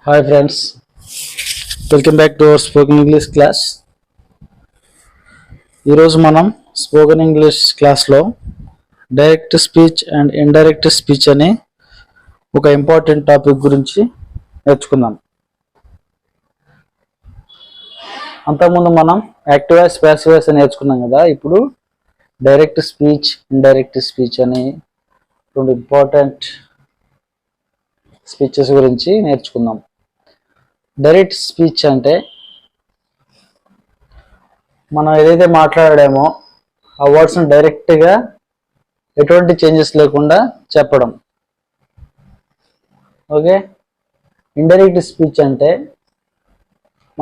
Hi friends, welcome back to our spoken English class. ఈరోజు మనం spoken English క్లాస్లో direct speech and indirect speech అనే ఒక important topic గురించి నేర్చుకుందాం. అంతకుముందు మనం యాక్టివ్ వాయిస్ ప్యాసివ్ వాయిస్ అని నేర్చుకున్నాం కదా. ఇప్పుడు డైరెక్ట్ స్పీచ్ ఇండైరెక్ట్ స్పీచ్ అనే రెండు ఇంపార్టెంట్ స్పీచెస్ గురించి నేర్చుకుందాం. డైరెక్ట్ స్పీచ్ అంటే మనం ఏదైతే మాట్లాడామో ఆ వర్డ్స్ని డైరెక్ట్గా ఎటువంటి చేంజెస్ లేకుండా చెప్పడం. ఓకే. ఇండైరెక్ట్ స్పీచ్ అంటే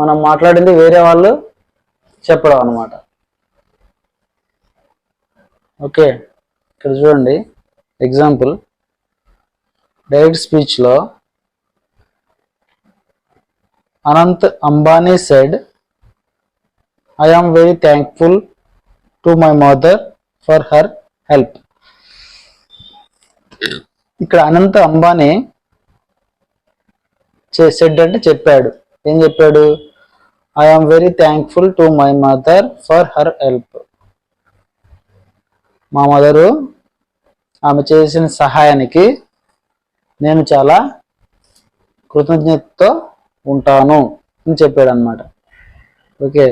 మనం మాట్లాడింది వేరే వాళ్ళు చెప్పడం అన్నమాట. ఓకే, ఇక్కడ చూడండి ఎగ్జాంపుల్. డైరెక్ట్ స్పీచ్లో Anant Ambani said, I am very thankful to my mother for her help. ఇక్కడ అనంత్ అంబానీ సెడ్ అంటే చెప్పాడు. ఏం చెప్పాడు? I am very thankful to my mother for her help. మా మదరు ఆమె చేసిన సహాయానికి నేను చాలా కృతజ్ఞతతో ఉంటాను అని చెప్పాడు అన్నమాట. ఓకే,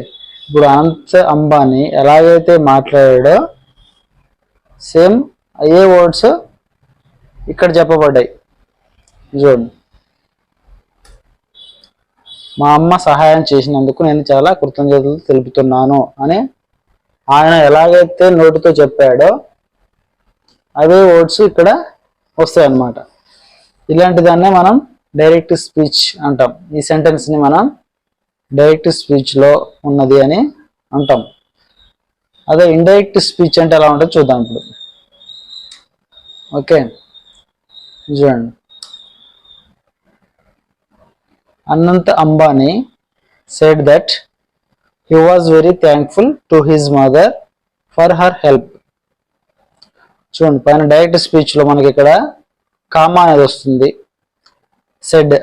ఇప్పుడు అనంత్ అంబానీ ఎలాగైతే మాట్లాడాడో సేమ్ అయ్యే వర్డ్స్ ఇక్కడ చెప్పబడ్డాయి. చూడండి, మా అమ్మ సహాయం చేసినందుకు నేను చాలా కృతజ్ఞతలు తెలుపుతున్నాను అని ఆయన ఎలాగైతే నోటితో చెప్పాడో అవే వర్డ్స్ ఇక్కడ వస్తాయి అన్నమాట. ఇలాంటి దాన్నే మనం డైరెక్ట్ స్పీచ్ అంటాం. ఈ సెంటెన్స్ని మనం డైరెక్ట్ స్పీచ్లో ఉన్నది అని అంటాం. అదే ఇండైరెక్ట్ స్పీచ్ అంటే ఎలా ఉంటుందో చూద్దాం ఇప్పుడు. ఓకే, చూడండి. Anant Ambani said that he was very thankful to his mother for her help. చూడండి, పైన డైరెక్ట్ స్పీచ్లో మనకి ఇక్కడ కామా అనేది వస్తుంది. సెడ్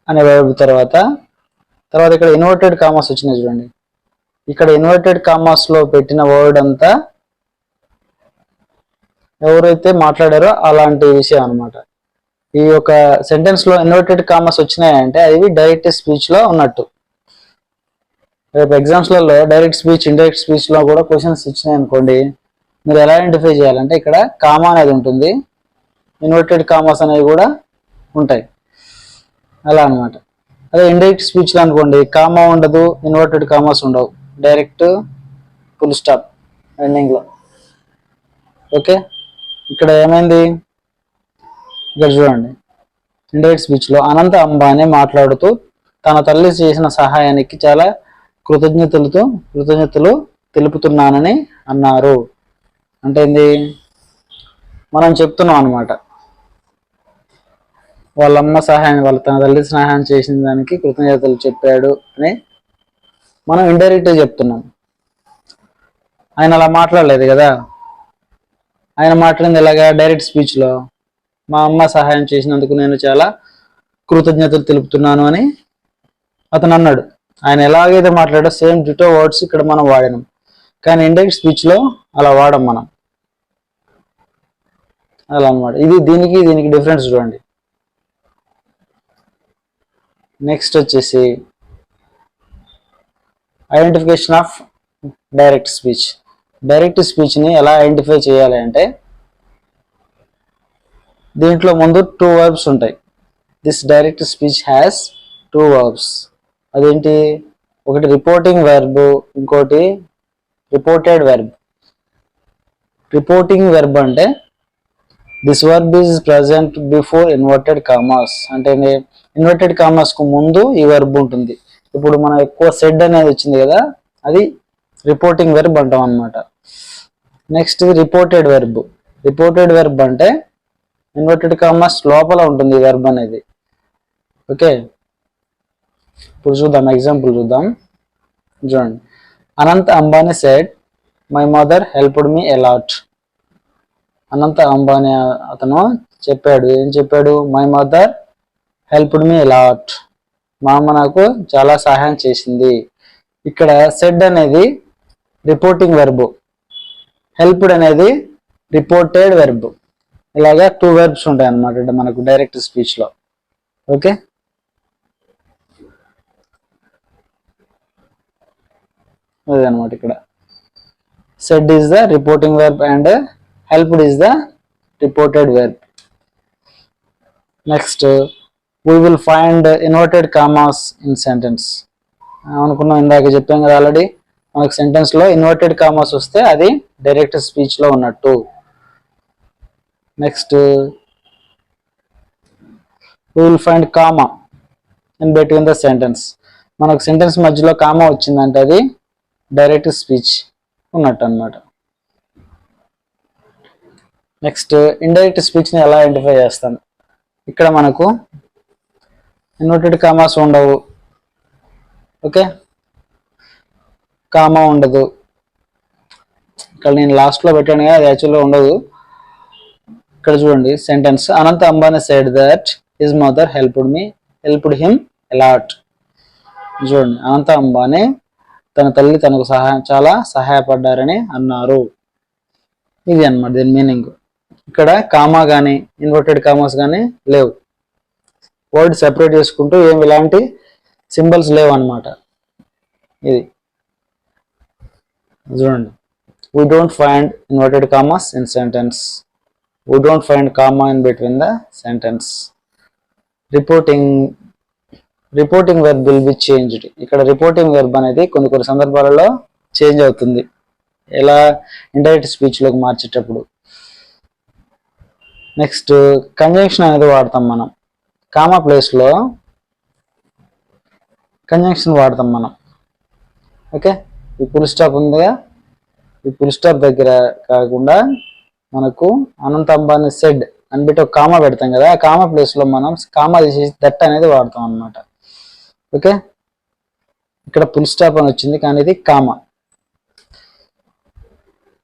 అనే వర్బ్ తర్వాత ఇక్కడ ఇన్వర్టెడ్ కామాస్ వచ్చినాయి. చూడండి, ఇక్కడ ఇన్వర్టెడ్ కామాస్లో పెట్టిన వర్డ్ అంతా ఎవరైతే మాట్లాడారో అలాంటి విషయం అనమాట. ఈ యొక్క సెంటెన్స్లో ఇన్వర్టెడ్ కామాస్ వచ్చినాయంటే అవి డైరెక్ట్ స్పీచ్లో ఉన్నట్టు. రేపు ఎగ్జామ్స్లలో డైరెక్ట్ స్పీచ్ ఇండైరెక్ట్ స్పీచ్లో కూడా క్వశ్చన్స్ ఇచ్చినాయి అనుకోండి, మీరు ఎలా ఐడెంటిఫై చేయాలంటే ఇక్కడ కామా అనేది ఉంటుంది, ఇన్వర్టెడ్ కామాస్ అనేవి కూడా ఉంటాయి, అలా అనమాట. అదే ఇండైరెక్ట్ స్పీచ్లో అనుకోండి, కామా ఉండదు, ఇన్వర్టెడ్ కామాస్ ఉండవు, డైరెక్ట్ ఫుల్ స్టాప్ ఎండింగ్లో. ఓకే, ఇక్కడ ఏమైంది? ఇక్కడ చూడండి, ఇండైరెక్ట్ స్పీచ్లో అనంత్ అంబానీ మాట్లాడుతూ తన తల్లి చేసిన సహాయానికి చాలా కృతజ్ఞతలు తెలుపుతున్నానని అన్నారు. అంటే ఏంది? మనం చెప్తున్నాం అనమాట, వాళ్ళ తన తల్లి సహాయం చేసిన దానికి కృతజ్ఞతలు చెప్పాడు అని మనం ఇండైరెక్ట్గా చెప్తున్నాం. ఆయన అలా మాట్లాడలేదు కదా. ఆయన మాట్లాడింది ఎలాగా? డైరెక్ట్ స్పీచ్లో మా అమ్మ సహాయం చేసినందుకు నేను చాలా కృతజ్ఞతలు తెలుపుతున్నాను అని అతను అన్నాడు. ఆయన ఎలాగైతే మాట్లాడో సేమ్ డిటో వర్డ్స్ ఇక్కడ మనం వాడినాం. కానీ ఇండైరెక్ట్ స్పీచ్లో అలా వాడం మనం, అలా అన్నమాట. ఇది దీనికి డిఫరెన్స్ చూడండి. నెక్స్ట్ వచ్చేసి identification of direct speech. Direct స్పీచ్ని ఎలా ఐడెంటిఫై చేయాలి అంటే దీంట్లో ముందు 2 వర్బ్స్ ఉంటాయి. This direct speech has 2 verbs. అదేంటి? ఒకటి రిపోర్టింగ్ వెర్బ్, ఇంకోటి రిపోర్టెడ్ వెర్బ్. రిపోర్టింగ్ వెర్బ్ అంటే this verb is present before inverted commas. అంటే ఇన్వర్టెడ్ కామాస్ కు ముందు ఈ వెర్బ్ ఉంటుంది. ఇప్పుడు మనం ఎక్కువ సెడ్ అనేది వచ్చింది కదా, అది రిపోర్టింగ్ వెర్బ్ అంటాం అన్నమాట. Next reported verb. Reported verb అంటే ఇన్వర్టెడ్ కామాస్ లోపల ఉంటుంది ఈ వెర్బ్ అనేది. ఓకే, ఇప్పుడు చూద్దాం, ఎగ్జాంపుల్ చూద్దాం. చూడండి, Anant Ambani said my mother helped me a lot. Anant Ambani అతను చెప్పాడు, ఏం చెప్పాడు? My mother helped me a lot. మా అమ్మ నాకు చాలా సహాయం చేసింది. ఇక్కడ సెడ్ అనేది రిపోర్టింగ్ వెర్బ్, హెల్ప్డ్ అనేది రిపోర్టెడ్ వెర్బ్. ఇలాగా 2 వెర్బ్స్ ఉంటాయి అన్నమాట మనకు డైరెక్ట్ స్పీచ్ లో. ఓకే, అదే అనమాట. ఇక్కడ said is the reporting verb and helped is the reported verb. Next we will find inverted commas in sentence. అనుకున్నాం, ఇందాక చెప్పాం కదా ఆల్రెడీ, మనకు సెంటెన్స్ లో ఇన్వర్టెడ్ కామాస్ వస్తే అది డైరెక్ట్ స్పీచ్ లో ఉన్నట్టు. Next we will find comma in between the sentence. మనకు సెంటెన్స్ మధ్యలో కామా వచ్చిందంటే అది డైరెక్ట్ స్పీచ్ ఉన్నట్టు అన్నమాట. నెక్స్ట్ ఇండైరెక్ట్ స్పీచ్ ని ఎలా ఐడెంటిఫై చేస్తాం? ఇక్కడ మనకు ఇన్వర్టెడ్ కామాస్ ఉండవు. ఓకే, కామా ఉండదు. ఇక్కడ నేను లాస్ట్ లో పెట్టాను కదా, అది యాక్చువల్గా ఉండదు. ఇక్కడ చూడండి sentence, Anantha Ambani said that his mother helped him a lot. చూడండి, అనంత అంబానీ తన తల్లి తనకు చాలా సహాయపడ్డారని అన్నారు. ఇది అన్నమాట దీని మీనింగ్. ఇక్కడ కామా కానీ ఇన్వర్టెడ్ కామాస్ కానీ లేవు. వర్డ్ సెపరేట్ చేసుకుంటూ ఏమి ఇలాంటి సింబల్స్ లేవు అన్నమాట. ఇది చూడండి, we don't find inverted commas in sentence. We don't find comma in between the sentence. Reporting verb will be changed. ఇక్కడ రిపోర్టింగ్ వెర్బ్ అనేది కొన్ని సందర్భాలలో చేంజ్ అవుతుంది. ఎలా? ఇండైరెక్ట్ స్పీచ్ లోకి మార్చేటప్పుడు. నెక్స్ట్ కంజంక్షన్ అనేది వాడతాం మనం. కామా ప్లేస్ లో కంజంక్షన్ వాడతాం మనం. ఓకే, ఈ ఫుల్ స్టాప్ ఉందిగా, ఈ ఫుల్ స్టాప్ దగ్గర కాకుండా మనకు అనంత అంబానీ సెడ్ అని పెట్టి ఒక కామా పెడతాం కదా, ఆ కామా ప్లేస్ లో మనం కామా తీసేసి దట్ అనేది వాడతాం అన్నమాట. ఓకే, ఇక్కడ ఫుల్ స్టాప్ అని వచ్చింది కానీ ఇది కామా.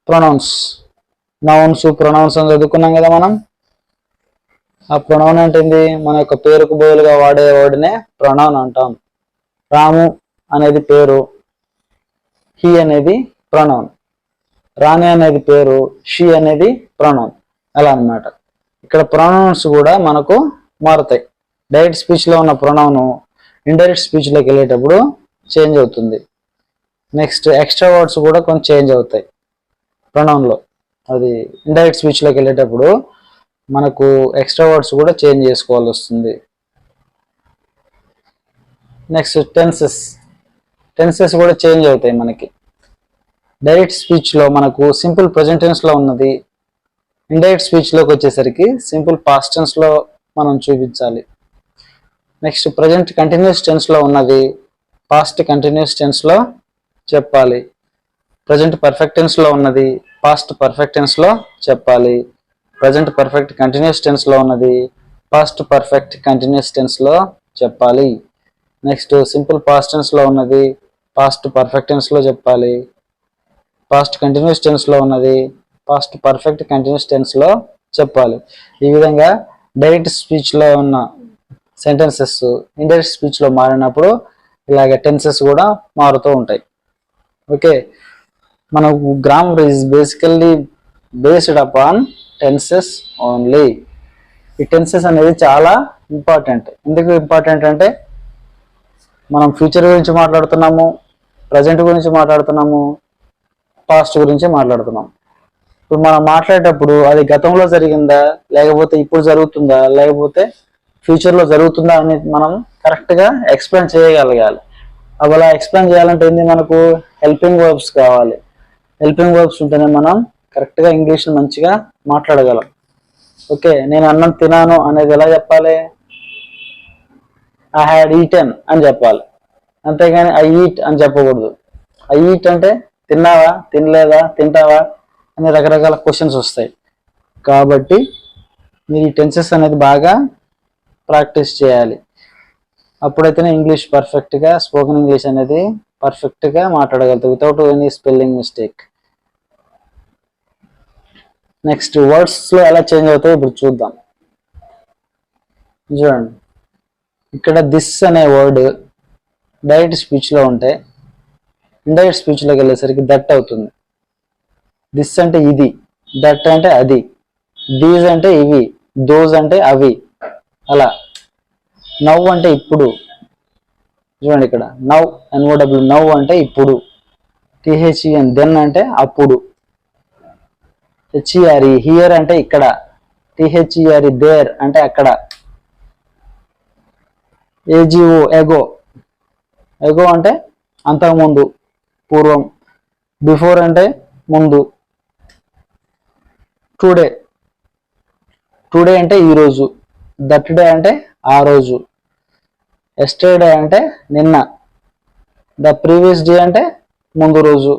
ప్రొనౌన్స్, నౌన్స్ ప్రొనౌన్స్ అని చదువుకున్నాం కదా మనం. ఆ ప్రొనౌన్ అంటే ఏంది? మన యొక్క పేరుకు బదులుగా వాడే వర్డ్నే ప్రొనౌన్ అంటాం. రాము అనేది పేరు, హీ అనేది ప్రొనౌన్. రాణి అనేది పేరు, షీ అనేది ప్రొనౌన్. అలా అన్నమాట. ఇక్కడ ప్రొనౌన్స్ కూడా మనకు మారుతాయి. డైరెక్ట్ స్పీచ్ లో ఉన్న ప్రొనౌన్ ఇండైరెక్ట్ స్పీచ్ లోకి వెళ్ళేటప్పుడు చేంజ్ అవుతుంది. నెక్స్ట్ ఎక్స్ట్రా వర్డ్స్ కూడా కొంచెం చేంజ్ అవుతాయి ప్రొనౌన్ లో. అది ఇండైరెక్ట్ స్పీచ్ లోకి వెళ్ళేటప్పుడు మనకు ఎక్స్ట్రా వర్డ్స్ కూడా చేంజ్ చేసుకోవాల్సి వస్తుంది. నెక్స్ట్ టెన్సెస్ కూడా చేంజ్ అవుతాయి మనకి. డైరెక్ట్ స్పీచ్ లో మనకు సింపుల్ ప్రెజెంట్ టెన్స్ లో ఉన్నది ఇండైరెక్ట్ స్పీచ్ లోకి వచ్చేసరికి సింపుల్ పాస్ట్ టెన్స్ లో మనం చూపించాలి. నెక్స్ట్ ప్రజెంట్ కంటిన్యూస్ టెన్స్ లో ఉన్నది పాస్ట్ కంటిన్యూస్ టెన్స్ లో చెప్పాలి. ప్రజెంట్ పర్ఫెక్ట్ టెన్స్ లో ఉన్నది పాస్ట్ పర్ఫెక్ట్ టెన్స్ లో చెప్పాలి. ప్రజెంట్ పర్ఫెక్ట్ కంటిన్యూస్ టెన్స్ లో ఉన్నది పాస్ట్ పర్ఫెక్ట్ కంటిన్యూస్ టెన్స్ లో చెప్పాలి. నెక్స్ట్ సింపుల్ పాస్ట్ టెన్స్ లో ఉన్నది పాస్ట్ పర్ఫెక్ట్ టెన్స్ లో చెప్పాలి. పాస్ట్ కంటిన్యూస్ టెన్స్ లో ఉన్నది పాస్ట్ పర్ఫెక్ట్ కంటిన్యూస్ టెన్స్ లో చెప్పాలి. ఈ విధంగా డైరెక్ట్ స్పీచ్ లో ఉన్న సెంటెన్సెస్ ఇండైరెక్ట్ స్పీచ్ లో మారినప్పుడు ఇలాగ టెన్సెస్ కూడా మారుతూ ఉంటాయి. ఓకే, మనకు grammar is basically based upon tenses only. ఈ టెన్సెస్ అనేది చాలా ఇంపార్టెంట్. ఎందుకు ఇంపార్టెంట్ అంటే మనం ఫ్యూచర్ గురించి మాట్లాడుతున్నాము, ప్రజెంట్ గురించి మాట్లాడుతున్నాము, పాస్ట్ గురించి మాట్లాడుతున్నాం. ఇప్పుడు మనం మాట్లాడేటప్పుడు అది గతంలో జరిగిందా, లేకపోతే ఇప్పుడు జరుగుతుందా, లేకపోతే ఫ్యూచర్లో జరుగుతుందా అని మనం కరెక్ట్గా ఎక్స్ప్లెయిన్ చేయగలగాలి. అలా ఎక్స్ప్లెయిన్ చేయాలంటే ఏంది? మనకు హెల్పింగ్ వర్బ్స్ కావాలి. హెల్పింగ్ వర్బ్స్ ఉంటేనే మనం కరెక్ట్గా ఇంగ్లీష్ మంచిగా మాట్లాడగలం. ఓకే, నేను అన్నం తినాను అనేది ఎలా చెప్పాలి? ఐ హ్యాడ్ ఈటెన్ అని చెప్పాలి. అంతేగాని ఐ ఈట్ అని చెప్పకూడదు. ఐ ఈట్ అంటే తిన్నావా, తినలేదా, తింటావా అనే రకరకాల క్వశ్చన్స్ వస్తాయి. కాబట్టి మీరు ఈ టెన్సెస్ అనేది బాగా ప్రాక్టీస్ చేయాలి. అప్పుడైతేనే ఇంగ్లీష్ పర్ఫెక్ట్గా, స్పోకెన్ ఇంగ్లీష్ అనేది పర్ఫెక్ట్గా మాట్లాడగలుగుతాం without any spelling mistake. Next words లో ఎలా చేంజ్ అవుతాయో ఇప్పుడు చూద్దాం. చూడండి, ఇక్కడ దిస్ అనే వర్డ్ డైరెక్ట్ స్పీచ్లో ఉంటే ఇండైరెక్ట్ స్పీచ్లోకి వెళ్ళేసరికి దట్ అవుతుంది. దిస్ అంటే ఇది, దట్ అంటే అది, దీస్ అంటే ఇవి, దోస్ అంటే అవి. అలా నవ్ అంటే ఇప్పుడు. చూడండి ఇక్కడ నవ్, ఎన్ఓడబ్ల్యూ, నవ్ అంటే ఇప్పుడు. టిహెచ్ఈఎన్ దెన్ అంటే అప్పుడు. హెచ్ఈఆర్ఈ హియర్ అంటే ఇక్కడ. టిహెచ్ఈఆర్ఈ దేర్ అంటే అక్కడ. ఏజిఓ ఎగో, ఎగో అంటే అంతకుముందు, పూర్వం. బిఫోర్ అంటే ముందు. టుడే, టుడే అంటే ఈరోజు. దట్ డే అంటే ఆ రోజు. ఎస్టర్డే అంటే నిన్న. ద ప్రీవియస్ డే అంటే ముందు రోజు.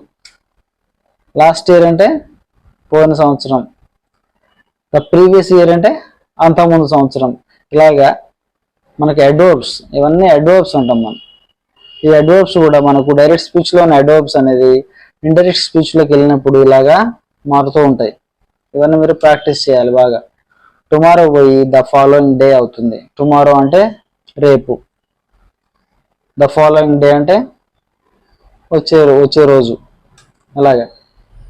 లాస్ట్ ఇయర్ అంటే పోయిన సంవత్సరం. ద ప్రీవియస్ ఇయర్ అంటే అంత ముందు సంవత్సరం. ఇలాగా మనకి అడ్వర్బ్స్, ఇవన్నీ అడ్వర్బ్స్ అంటాం మనం. ఈ అడ్వర్బ్స్ కూడా మనకు డైరెక్ట్ స్పీచ్లోని అడ్వర్బ్స్ అనేది ఇండైరెక్ట్ స్పీచ్లోకి వెళ్ళినప్పుడు ఇలాగా మారుతూ ఉంటాయి. ఇవన్నీ మీరు ప్రాక్టీస్ చేయాలి బాగా. టుమారో పోయి ద ఫాలోయింగ్ డే అవుతుంది. టుమారో అంటే రేపు. ద ఫాలోయింగ్ డే అంటే వచ్చే రోజు. అలాగే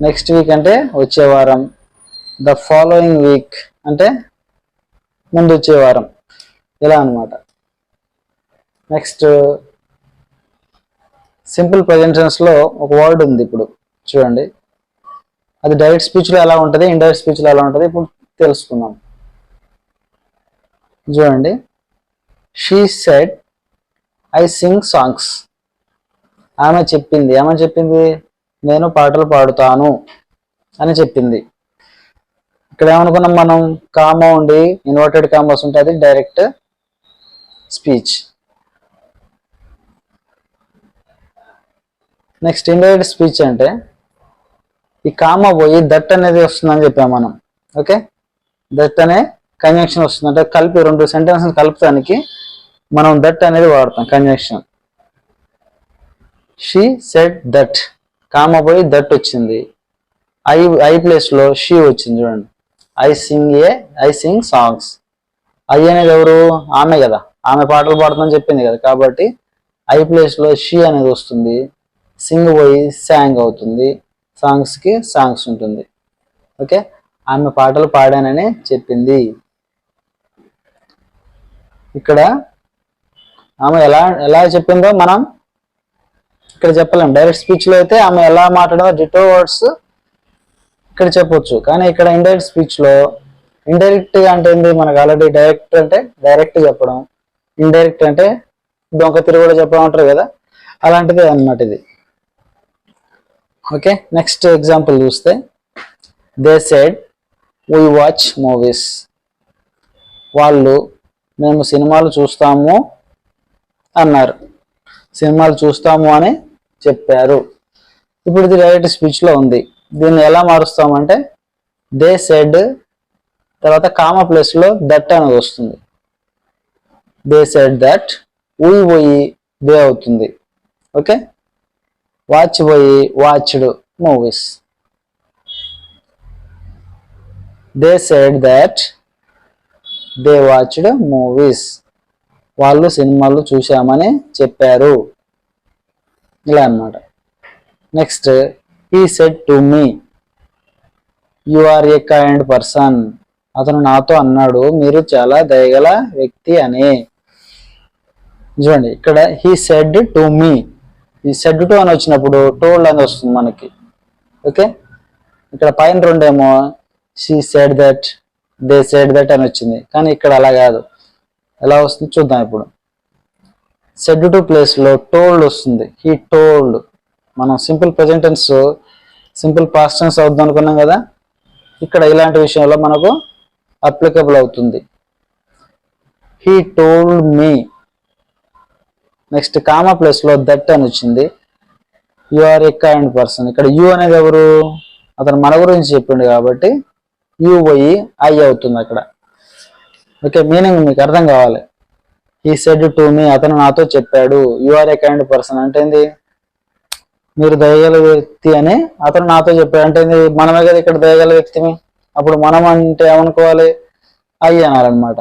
నెక్స్ట్ వీక్ అంటే వచ్చే వారం. ద ఫాలోయింగ్ వీక్ అంటే ముందు వచ్చే వారం. ఇలా అన్నమాట. నెక్స్ట్ సింపుల్ ప్రెజెంట్ టెన్స్లో ఒక వర్డ్ ఉంది ఇప్పుడు చూడండి. అది డైరెక్ట్ స్పీచ్లో ఎలా ఉంటుంది, ఇండైరెక్ట్ స్పీచ్లో ఎలా ఉంటుంది ఇప్పుడు తెలుసుకుందాం. చూడండి, she said I sing songs. ఆమె చెప్పింది, ఏమని చెప్పింది? నేను పాటలు పాడుతాను అని చెప్పింది. ఇక్కడ ఏమనుకున్నాం మనం? కామా ఉండి ఇన్వర్టెడ్ కామాస్ ఉంటే అది direct speech. Next indirect speech అంటే ఈ కామా పోయి దట్ అనేది వస్తుందని చెప్పాము మనం. ఓకే, దట్ అనే కంజంక్షన్ వస్తుంది. అంటే కలిపి రెండు సెంటెన్సెస్ కలుపుతానికి మనం దట్ అనేది వాడతాం, conjunction. She said that, comma పోయి దట్ వచ్చింది. ఐ ప్లేస్లో షీ వచ్చింది. చూడండి, ఐ సింగ్ సాంగ్స్. ఐ అనేది ఎవరు? ఆమె కదా, ఆమె పాటలు పాడుతుందని చెప్పింది కదా, కాబట్టి ఐ ప్లేస్లో షీ అనేది వస్తుంది. సింగ్ పోయి శాంగ్ అవుతుంది. సాంగ్స్కి సాంగ్స్ ఉంటుంది. ఓకే, ఆమె పాటలు పాడానని చెప్పింది. ఇక్కడ ఆమె ఎలా చెప్పిందో మనం ఇక్కడ చెప్పలేం. డైరెక్ట్ స్పీచ్లో అయితే ఆమె ఎలా మాట్లాడదో డిటో వర్డ్స్ ఇక్కడ చెప్పొచ్చు. కానీ ఇక్కడ ఇండైరెక్ట్ స్పీచ్లో ఇండైరెక్ట్గా అంటే ఏంటి? మనకు ఆల్రెడీ డైరెక్ట్ అంటే డైరెక్ట్ చెప్పడం, ఇండైరెక్ట్ అంటే దొంగ తిరుగుడు చెప్పడం అంటారు కదా, అలాంటిది అన్నమాట ఇది. ఓకే, నెక్స్ట్ ఎగ్జాంపుల్ చూస్తే they said we watch movies. వాళ్ళు మేము సినిమాలు చూస్తాము అన్నారు. సినిమాలు చూస్తాము అని చెప్పారు. ఇప్పుడు ఇది డైరెక్ట్ స్పీచ్లో ఉంది. దీన్ని ఎలా మారుస్తామంటే దే సెడ్ తర్వాత కామా ప్లేస్లో దట్ అనేది వస్తుంది. దే సెడ్ దట్, వీ పోయి దే అవుతుంది. ఓకే, వాచ్ పోయి watched movies. They said that they watched movies. వాళ్ళు సినిమాలు చూశామని చెప్పారు. ఇలా అన్నమాట. Next, he said to me you are a kind person. అతను నాతో అన్నాడు మీరు చాలా దయగల వ్యక్తి అని. చూడండి, ఇక్కడ హీ సెడ్ టు మీ, ఈ సెడ్ టు అని వచ్చినప్పుడు టోల్డ్ అని వస్తుంది మనకి. ఓకే, ఇక్కడ పైన రెండేమో she said that, they said that అని వచ్చింది. కానీ ఇక్కడ అలా కాదు. ఎలా వస్తుంది చూద్దాం ఇప్పుడు. సెడ్ టు ప్లేస్లో టోల్డ్ వస్తుంది. He told. మనం simple present tense, simple past tense అవుతుంది అనుకున్నాం కదా, ఇక్కడ ఇలాంటి విషయంలో మనకు అప్లికబుల్ అవుతుంది. He told me. Next comma ప్లేస్లో దట్ అని వచ్చింది. You are a kind person. ఇక్కడ యు అనేది ఎవరు? అతను మన గురించి చెప్పిండు కాబట్టి యు పోయి ఐ అవుతుంది అక్కడ. ఓకే, మీనింగ్ మీకు అర్థం కావాలి. హీ సెడ్ టు మీ, అతను నాతో చెప్పాడు. You are a kind person అంటే ఏంది? మీరు దయగల వ్యక్తి అని అతను నాతో చెప్పాడు. అంటే ఏంది? మనమే కదా ఇక్కడ దయగల వ్యక్తిని. అప్పుడు మనం అంటే ఏమనుకోవాలి? ఐ అనాలన్నమాట.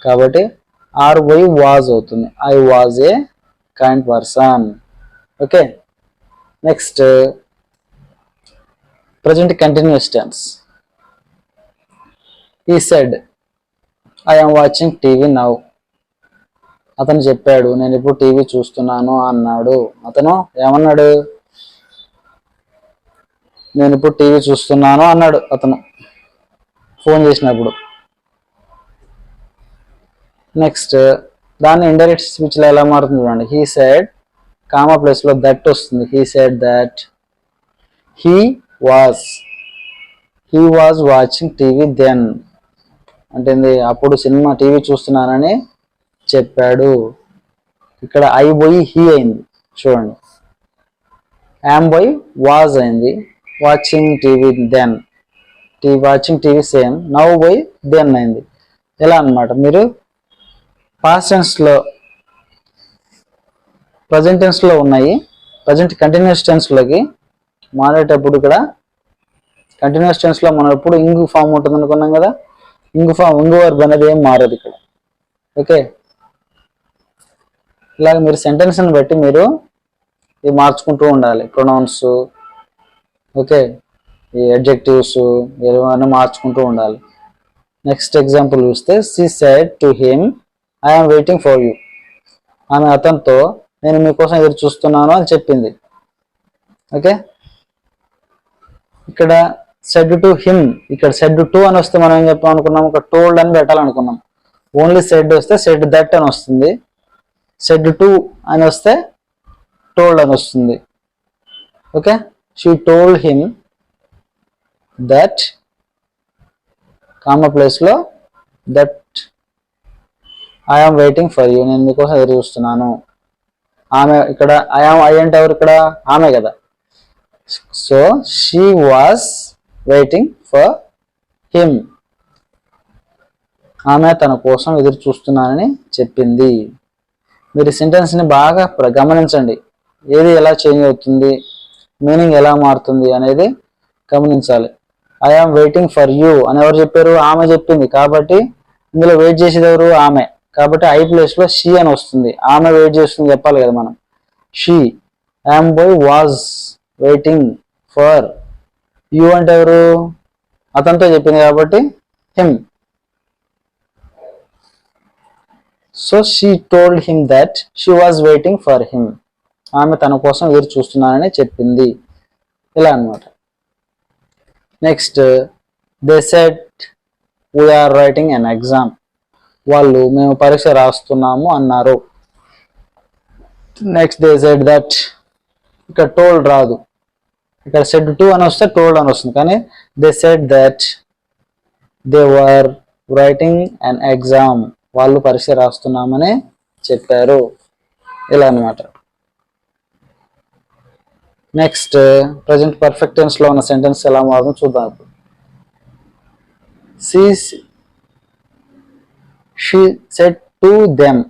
కాబట్టి ఆర్ వై వాజ్ అవుతుంది. I was a kind person. Okay, next present continuous tense. He said I am watching TV now. అతను చెప్పాడు నేను ఇప్పుడు టీవీ చూస్తున్నాను అన్నాడు. అతను ఏమన్నాడు? నేను ఇప్పుడు టీవీ చూస్తున్నాను అన్నాడు అతను ఫోన్ చేసినప్పుడు. నెక్స్ట్ దాన్ని ఇండైరెక్ట్ స్పీచ్ లో ఎలా మారుతుంది చూడండి. హీ సెడ్ కామా ప్లేస్ లో దట్ వస్తుంది. He said that he was watching TV then అంటే అప్పుడు సినిమా టీవీ చూస్తున్నానని చెప్పాడు. ఇక్కడ ఐ పోయి హీ అయింది చూడండి. యామ్ పోయి వాజ్ అయింది. Watching TV then, watching TV same, now పోయి దెన్ అయింది. ఎలా అన్నమాట. మీరు పాస్ట్ టెన్స్ లో ప్రజెంట్ టెన్స్ లో ఉన్నాయి, ప్రజెంట్ కంటిన్యూస్ టెన్స్ లోకి మారేటప్పుడు ఇక్కడ కంటిన్యూస్ టెన్స్ లో మనం ఎప్పుడు ఇంగ్ ఫామ్ ఉంటుంది అనుకున్నాం కదా. ఇంగ్ వర్బ్ అనేది ఏం మారదు ఇక్కడ. ఓకే, ఇలాగ మీరు సెంటెన్స్ ని బట్టి మీరు ఇవి మార్చుకుంటూ ఉండాలి. ప్రొనౌన్స్, ఓకే, ఈ అడ్జెక్టివ్స్ ఇవన్నీ మార్చుకుంటూ ఉండాలి. నెక్స్ట్ ఎగ్జాంపుల్ చూస్తే she said to him I am waiting for you. ఆమె అతనితో నేను మీకోసం ఎదురు చూస్తున్నాను అని చెప్పింది. ఓకే, ఇక్కడ సెడ్ టు హిమ్, ఇక్కడ సెడ్ టు అని వస్తే మనం ఏం చెప్పాం అనుకున్నాం, ఒక టోల్డ్ అని పెట్టాలనుకున్నాం. ఓన్లీ సెడ్ వస్తే సెడ్ దట్ అని వస్తుంది. సెడ్ టు అని వస్తే టోల్డ్ అని వస్తుంది. Okay, she told him that comma place లో that I am waiting for you, నేను మీకోసం ఎదురు చూస్తున్నాను. ఆమె ఇక్కడ ఐ అంటే ఎవరు ఇక్కడ? ఆమె కదా. So she was waiting for him, ఆమె తన కోసం ఎదురు చూస్తున్నానని చెప్పింది. మీరు సెంటెన్స్ ని బాగా గమనించండి. ఏది ఎలా చేంజ్ అవుతుంది, మీనింగ్ ఎలా మారుతుంది అనేది గమనించాలి. I am waiting for you అని ఎవరు చెప్పారు? ఆమె చెప్పింది. కాబట్టి ఇందులో వెయిట్ చేసేది ఎవరు? ఆమె. కాబట్టి ఐ ప్లేస్ లో షీ అని వస్తుంది. ఆమె వెయిట్ చేస్తుంది చెప్పాలి కదా మనం. షీ, ఐఎమ్ బాయ్ వాజ్ వెయిటింగ్ ఫర్ యూ అంటే ఎవరు? అతనితో చెప్పింది కాబట్టి him. So she told him that she was waiting for him, ఆమె తన కోసం ఎదురు చూస్తున్నానని చెప్పింది. ఇలా అన్నమాట. Next they said we are writing an exam. వాళ్ళు మేము పరీక్ష రాస్తున్నాము అన్నారు. నెక్స్ట్ దే సెడ్ దట్, ఇక్కడ టోల్డ్ రాదు, ఇక్కడ సెడ్ టు అని వస్తే టోల్డ్ అని వస్తుంది. కానీ they said that they were writing an exam, వాళ్ళు పరీక్ష రాస్తున్నామని చెప్పారు. ఇలా అన్నమాట. నెక్స్ట్ ప్రజెంట్ పర్ఫెక్ట్ టెన్స్ లో ఉన్న సెంటెన్స్ ఎలా మారుతుందో చూద్దాం. ఇప్పుడు షీ సెడ్ టు దెమ్,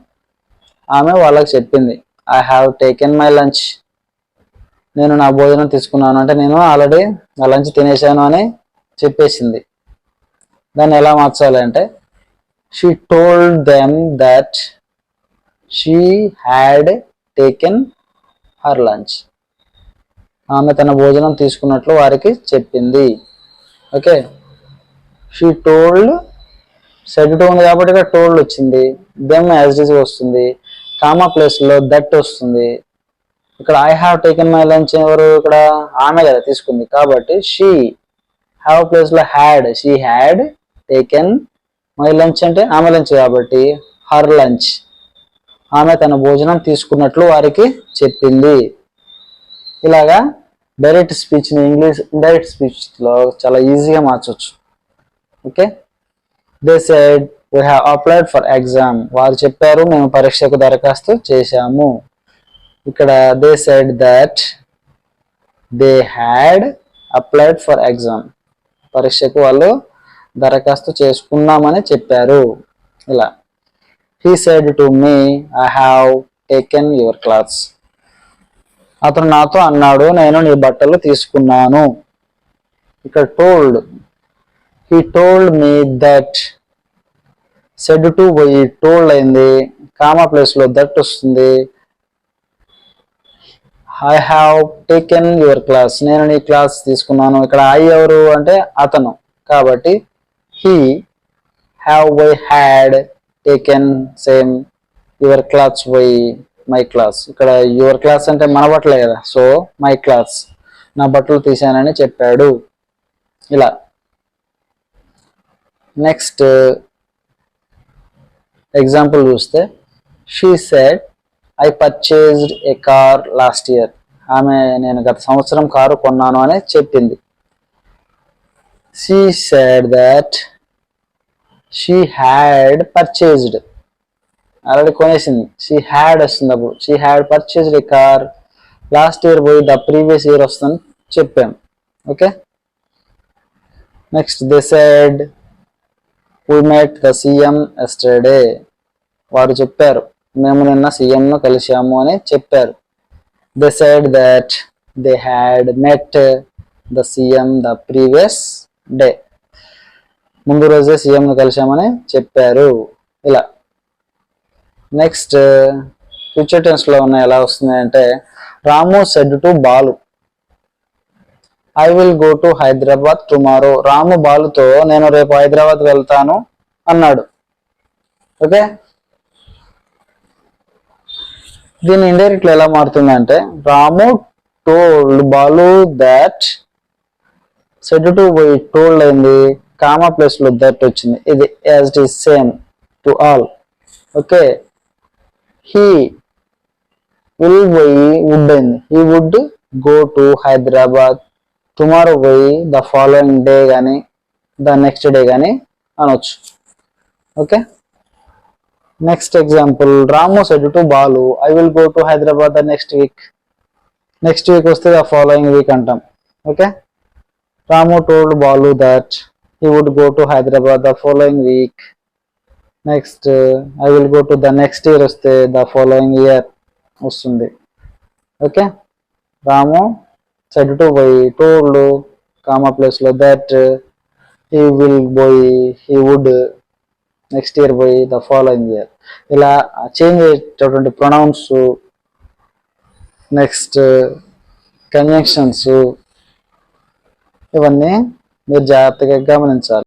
ఆమె వాళ్ళకి చెప్పింది. I have taken my lunch, నేను నా భోజనం తీసుకున్నాను అంటే నేను ఆల్రెడీ నా లంచ్ తినేసాను అని చెప్పేసింది. దాన్ని ఎలా మార్చాలి అంటే she told them that she had taken her lunch, ఆమె తన భోజనం తీసుకున్నట్లు వారికి చెప్పింది. Okay, she told, said to ఉంది కాబట్టి ఇక్కడ టోల్డ్ వచ్చింది. దెమ్ యాజ్ ఇట్ ఈజ్ వస్తుంది. కామా ప్లేస్ లో దట్ వస్తుంది. ఇక్కడ I have taken my lunch ఎవరు? ఇక్కడ ఆమె కదా తీసుకుంది. కాబట్టి షీ హ్యావ్ ప్లేస్ లో had, she had taken my lunch అంటే ఆమె లంచ్ కాబట్టి హర్ లంచ్, ఆమె తన భోజనం తీసుకున్నట్లు వారికి చెప్పింది. ఇలాగా డైరెక్ట్ స్పీచ్ ని ఇంగ్లీష్ ఇండైరెక్ట్ స్పీచ్ లో చాలా ఈజీగా మార్చవచ్చు. Okay, they said we have applied for exam, వారు చెప్పారు మేము పరీక్షకు దరఖాస్తు చేశాము. ఇక్కడ they said that they had applied for exam, పరీక్షకు వాళ్ళు దరఖాస్తు చేసుకున్నామని చెప్పారు. ఇలా he said to me I have taken your clothes, అతను నాతో అన్నాడు నేను నీ బట్టలు తీసుకున్నాను. ఇక్కడ told, he told me that said to పోయి టోల్డ్ అయింది, కామా ప్లేస్ లో దట్ వస్తుంది. I have taken your class, నేను నీ క్లాస్ తీసుకున్నాను. ఇక్కడ ఐ ఎవరు అంటే అతను, కాబట్టి he, have by heart, taken same, your class by my class. ఇక్కడ యువర్ క్లాస్ అంటే మన బట్టలే కదా, సో మై క్లాస్, నా బట్టలు తీసానని చెప్పాడు. ఇలా నెక్స్ట్ ఎగ్జాంపుల్ చూస్తే she said I purchased a car last year, ఆమె నేను గత సంవత్సరం కారు కొన్నాను అని చెప్పింది. She said that she had purchased, already కొనేసింది, షీ హ్యాడ్ వస్తుంది అప్పుడు, she had purchased a car last year పోయి ద ప్రీవియస్ ఇయర్ వస్తుందని చెప్పాం. Okay, next they said we met the CM yesterday, వారు చెప్పారు మేము నిన్న సీఎం ను కలిశాము అని చెప్పారు. they said that they had met the CM the previous day, ముందు రోజే సీఎం ను కలిశామని చెప్పారు. ఇలా నెక్స్ట్ ఫ్యూచర్ టెన్స్ లో ఉన్న ఎలా వస్తుంది అంటే Ramu said to Balu I will go to Hyderabad tomorrow, Ramu బాలుతో నేను రేపు హైదరాబాద్ వెళ్తాను అన్నాడు. ఓకే, దీని ఇండైరెక్ట్ ఎలా మారుతుందంటే Ramu told Balu that, said to పోయి టోల్డ్ అయింది, కామా ప్లేస్ లో దట్ వచ్చింది, ఇది as it is same to all. Okay, he will పోయి వుడ్ అయింది, he would go to Hyderabad, tomorrow పోయి ద ఫాలోయింగ్ డే కానీ ద నెక్స్ట్ డే కానీ అనొచ్చు. Okay, next example Ramu said to Balu I will go to Hyderabad the next week, next week వస్తే the following week అంటాం. Okay, Ramu told Balu that he would go to Hyderabad the following week. Next I will go to the next year వస్తే the following year వస్తుంది. Okay, Ramu said to పోయి told comma place లో that, he will పోయి he would, next year పోయి the following year. ఇలా change అయ్యేటటువంటి pronounce, next conjunctions, ఇవన్నీ మీరు జాగ్రత్తగా గమనించాలి.